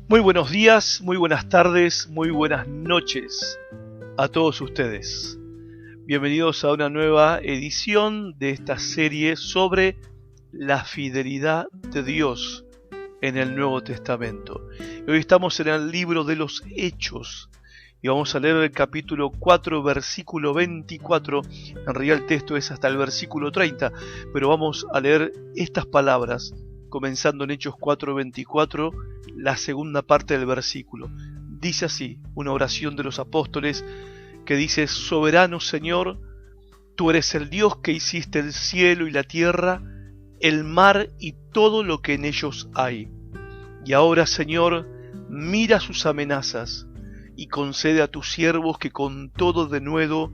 Muy buenos días, muy buenas tardes, muy buenas noches a todos ustedes. Bienvenidos a una nueva edición de esta serie sobre la fidelidad de Dios en el Nuevo Testamento. Hoy estamos en el libro de los Hechos y vamos a leer el capítulo 4, versículo 24. En realidad el texto es hasta el versículo 30, pero vamos a leer estas palabras comenzando en Hechos 4:24, la segunda parte del versículo. Dice así, una oración de los apóstoles que dice: Soberano Señor, tú eres el Dios que hiciste el cielo y la tierra, el mar y todo lo que en ellos hay. Y ahora, Señor, mira sus amenazas y concede a tus siervos que con todo denuedo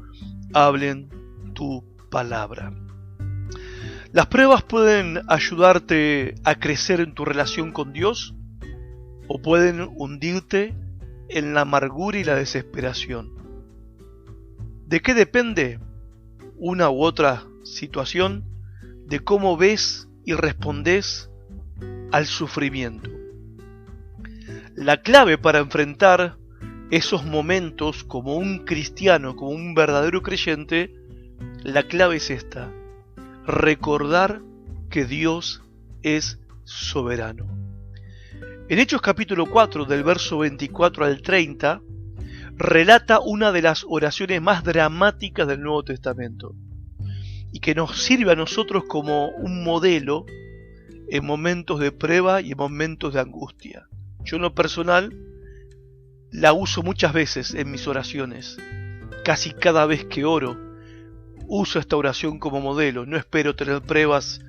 hablen tu palabra. Las pruebas pueden ayudarte a crecer en tu relación con Dios o pueden hundirte en la amargura y la desesperación. ¿De qué depende una u otra situación? De cómo ves y respondes al sufrimiento. La clave para enfrentar esos momentos como un cristiano, como un verdadero creyente, la clave es esta: recordar que Dios es soberano. En Hechos capítulo 4, del verso 24 al 30, relata una de las oraciones más dramáticas del Nuevo Testamento y que nos sirve a nosotros como un modelo en momentos de prueba y en momentos de angustia. Yo en lo personal la uso muchas veces en mis oraciones. Casi cada vez que oro uso esta oración como modelo. No espero tener pruebas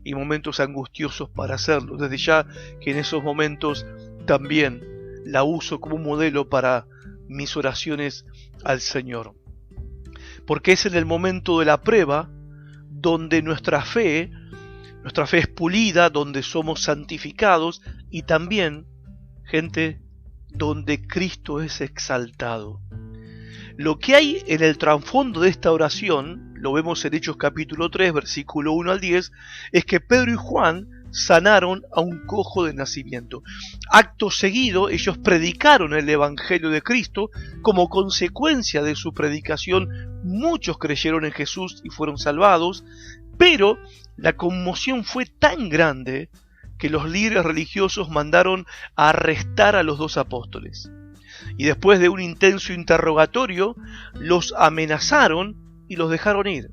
y momentos angustiosos para hacerlo. Desde ya que en esos momentos también la uso como un modelo para mis oraciones al Señor. Porque es en el momento de la prueba donde nuestra fe es pulida, donde somos santificados y también, gente, donde Cristo es exaltado. Lo que hay en el trasfondo de esta oración, lo vemos en Hechos capítulo 3, versículo 1 al 10, es que Pedro y Juan sanaron a un cojo de nacimiento. Acto seguido, ellos predicaron el Evangelio de Cristo. Como consecuencia de su predicación, muchos creyeron en Jesús y fueron salvados, pero la conmoción fue tan grande que los líderes religiosos mandaron a arrestar a los dos apóstoles. Y después de un intenso interrogatorio, los amenazaron y los dejaron ir.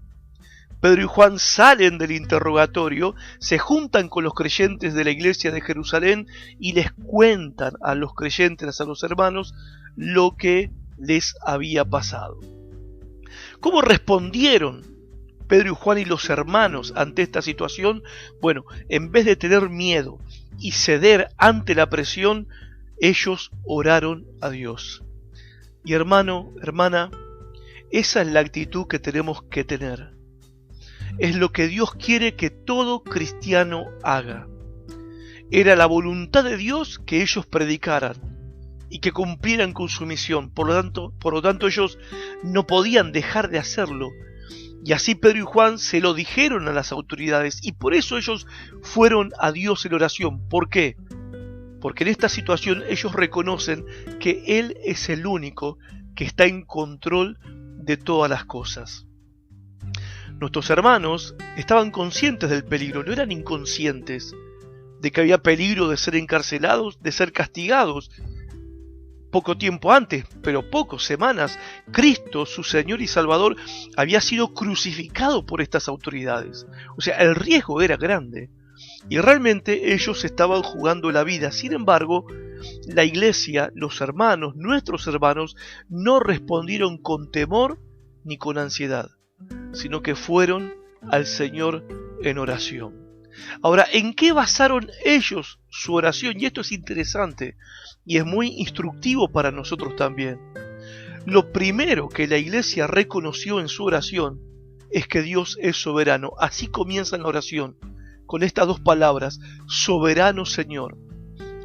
Pedro y Juan salen del interrogatorio, se juntan con los creyentes de la iglesia de Jerusalén y les cuentan a los creyentes, a los hermanos, lo que les había pasado. ¿Cómo respondieron Pedro y Juan y los hermanos ante esta situación? Bueno, en vez de tener miedo y ceder ante la presión, ellos oraron a Dios. Y hermano, hermana, esa es la actitud que tenemos que tener. Es lo que Dios quiere que todo cristiano haga. Era la voluntad de Dios que ellos predicaran y que cumplieran con su misión. Por lo tanto, ellos no podían dejar de hacerlo. Y así Pedro y Juan se lo dijeron a las autoridades y por eso ellos fueron a Dios en oración. ¿Por qué? Porque en esta situación ellos reconocen que Él es el único que está en control de todas las cosas. Nuestros hermanos estaban conscientes del peligro, no eran inconscientes de que había peligro de ser encarcelados, de ser castigados. Poco tiempo antes, pero pocas semanas, Cristo, su Señor y Salvador, había sido crucificado por estas autoridades. O sea, el riesgo era grande. Y realmente ellos estaban jugando la vida. Sin embargo, la iglesia, los hermanos, nuestros hermanos, no respondieron con temor ni con ansiedad, sino que fueron al Señor en oración. Ahora, ¿en qué basaron ellos su oración? Y esto es interesante y es muy instructivo para nosotros también. Lo primero que la iglesia reconoció en su oración es que Dios es soberano. Así comienza la oración, con estas dos palabras: soberano Señor.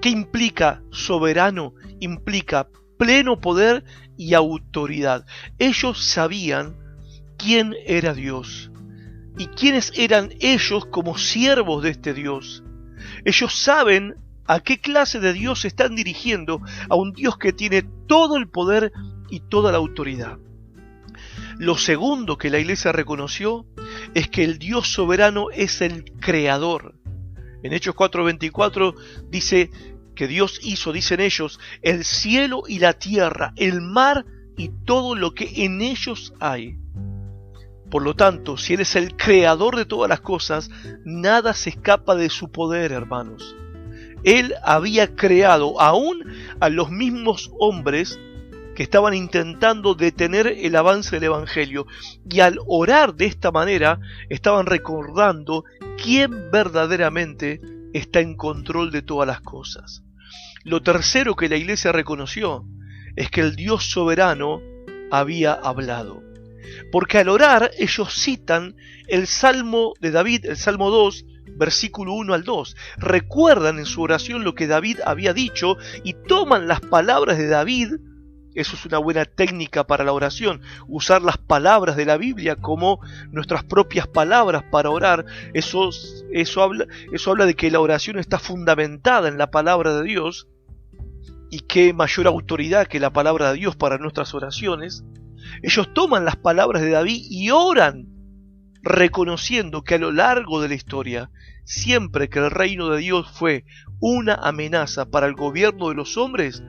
¿Qué implica soberano? Implica pleno poder y autoridad. Ellos sabían quién era Dios y quiénes eran ellos como siervos de este Dios. Ellos saben ¿A qué clase de Dios se están dirigiendo? A un Dios que tiene todo el poder y toda la autoridad. Lo segundo que la iglesia reconoció es que el Dios soberano es el creador. En Hechos 4:24 dice que Dios hizo, dicen ellos, el cielo y la tierra, el mar y todo lo que en ellos hay. Por lo tanto, si Él es el creador de todas las cosas, nada se escapa de su poder, hermanos. Él había creado aún a los mismos hombres que estaban intentando detener el avance del Evangelio, y al orar de esta manera estaban recordando quién verdaderamente está en control de todas las cosas. Lo tercero que la iglesia reconoció es que el Dios soberano había hablado. Porque al orar ellos citan el Salmo de David, el Salmo 2, versículo 1 al 2. Recuerdan en su oración lo que David había dicho y toman las palabras de David. Eso es una buena técnica para la oración, usar las palabras de la Biblia como nuestras propias palabras para orar. Eso habla de que la oración está fundamentada en la palabra de Dios, y qué mayor autoridad que la palabra de Dios para nuestras oraciones. Ellos toman las palabras de David y oran, reconociendo que a lo largo de la historia, siempre que el reino de Dios fue una amenaza para el gobierno de los hombres,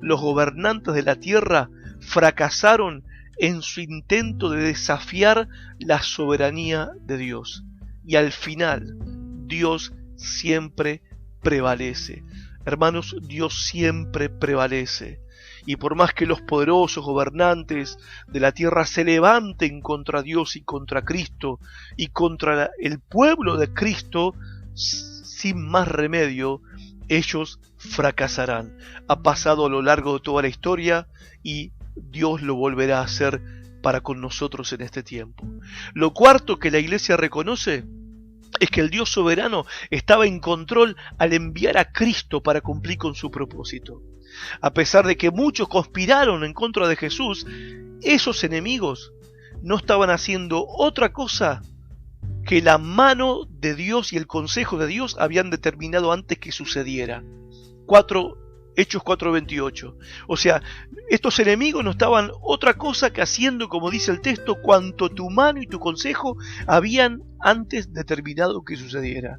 los gobernantes de la tierra fracasaron en su intento de desafiar la soberanía de Dios. Y al final, Dios siempre prevalece. Hermanos, Dios siempre prevalece. Y por más que los poderosos gobernantes de la tierra se levanten contra Dios y contra Cristo y contra el pueblo de Cristo, sin más remedio, ellos fracasarán. Ha pasado a lo largo de toda la historia y Dios lo volverá a hacer para con nosotros en este tiempo. Lo cuarto que la iglesia reconoce es que el Dios soberano estaba en control al enviar a Cristo para cumplir con su propósito. A pesar de que muchos conspiraron en contra de Jesús, esos enemigos no estaban haciendo otra cosa que la mano de Dios y el consejo de Dios habían determinado antes que sucediera. Hechos 4:28. O sea, estos enemigos no estaban otra cosa que haciendo, como dice el texto, cuanto tu mano y tu consejo habían antes determinado que sucediera.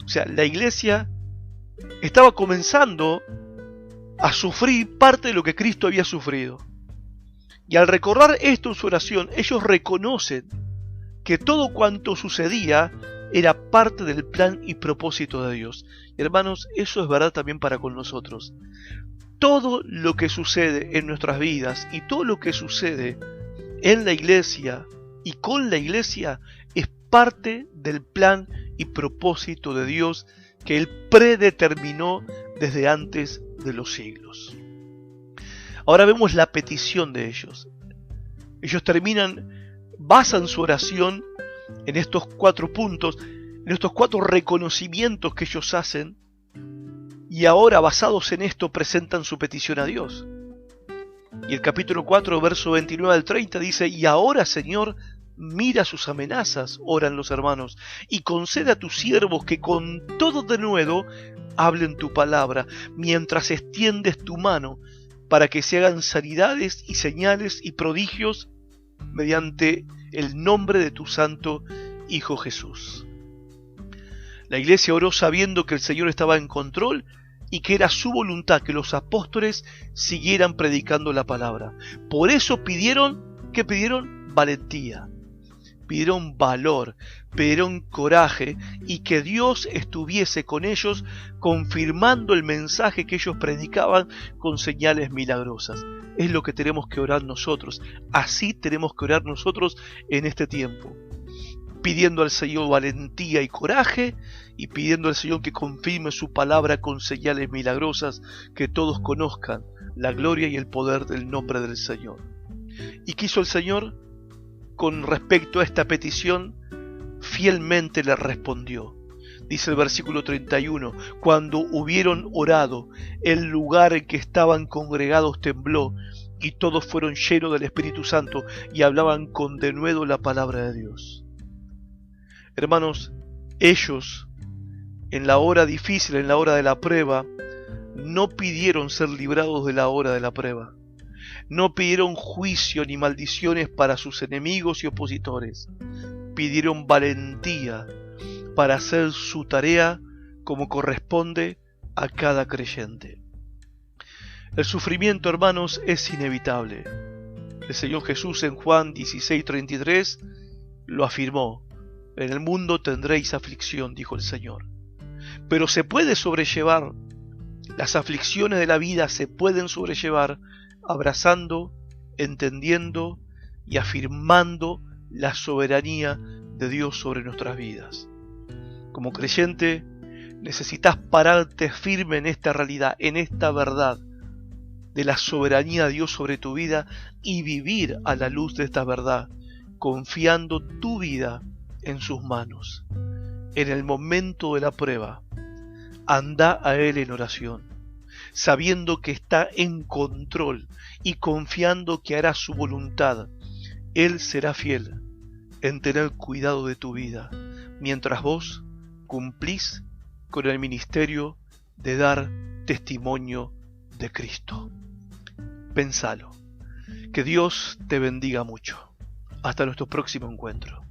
O sea, la iglesia estaba comenzando a sufrir parte de lo que Cristo había sufrido. Y al recordar esto en su oración, ellos reconocen que todo cuanto sucedía era parte del plan y propósito de Dios. Y hermanos, eso es verdad también para con nosotros. Todo lo que sucede en nuestras vidas y todo lo que sucede en la iglesia y con la iglesia es parte del plan y propósito de Dios que Él predeterminó desde antes de los siglos. Ahora vemos la petición de ellos. Ellos basan su oración en estos 4 puntos, en estos 4 reconocimientos que ellos hacen, y ahora basados en esto presentan su petición a Dios. Y el capítulo 4, verso 29 al 30 dice: y ahora, Señor, mira sus amenazas, oran los hermanos, y concede a tus siervos que con todo denuedo hablen tu palabra, mientras extiendes tu mano, para que se hagan sanidades y señales y prodigios mediante el nombre de tu santo Hijo Jesús. La iglesia oró sabiendo que el Señor estaba en control y que era su voluntad que los apóstoles siguieran predicando la palabra. Por eso pidieron valentía, pidieron valor, pidieron coraje, y que Dios estuviese con ellos, confirmando el mensaje que ellos predicaban con señales milagrosas. Es lo que tenemos que orar nosotros. Así tenemos que orar nosotros en este tiempo, pidiendo al Señor valentía y coraje, y pidiendo al Señor que confirme su palabra con señales milagrosas, que todos conozcan la gloria y el poder del nombre del Señor. ¿Y qué hizo el Señor? Con respecto a esta petición, fielmente le respondió. Dice el versículo 31, cuando hubieron orado, el lugar en que estaban congregados tembló, y todos fueron llenos del Espíritu Santo, y hablaban con denuedo la palabra de Dios. Hermanos, ellos en la hora difícil, en la hora de la prueba, no pidieron ser librados de la hora de la prueba. No pidieron juicio ni maldiciones para sus enemigos y opositores. Pidieron valentía para hacer su tarea como corresponde a cada creyente. El sufrimiento, hermanos, es inevitable. El Señor Jesús en Juan 16:33 lo afirmó. En el mundo tendréis aflicción, dijo el Señor. Pero se puede sobrellevar. Las aflicciones de la vida se pueden sobrellevar abrazando, entendiendo y afirmando la soberanía de Dios sobre nuestras vidas. Como creyente, necesitas pararte firme en esta realidad, en esta verdad de la soberanía de Dios sobre tu vida y vivir a la luz de esta verdad, confiando tu vida en sus manos. En el momento de la prueba, anda a Él en oración, sabiendo que está en control y confiando que hará su voluntad. Él será fiel en tener cuidado de tu vida, mientras vos cumplís con el ministerio de dar testimonio de Cristo. Pensalo. Que Dios te bendiga mucho. Hasta nuestro próximo encuentro.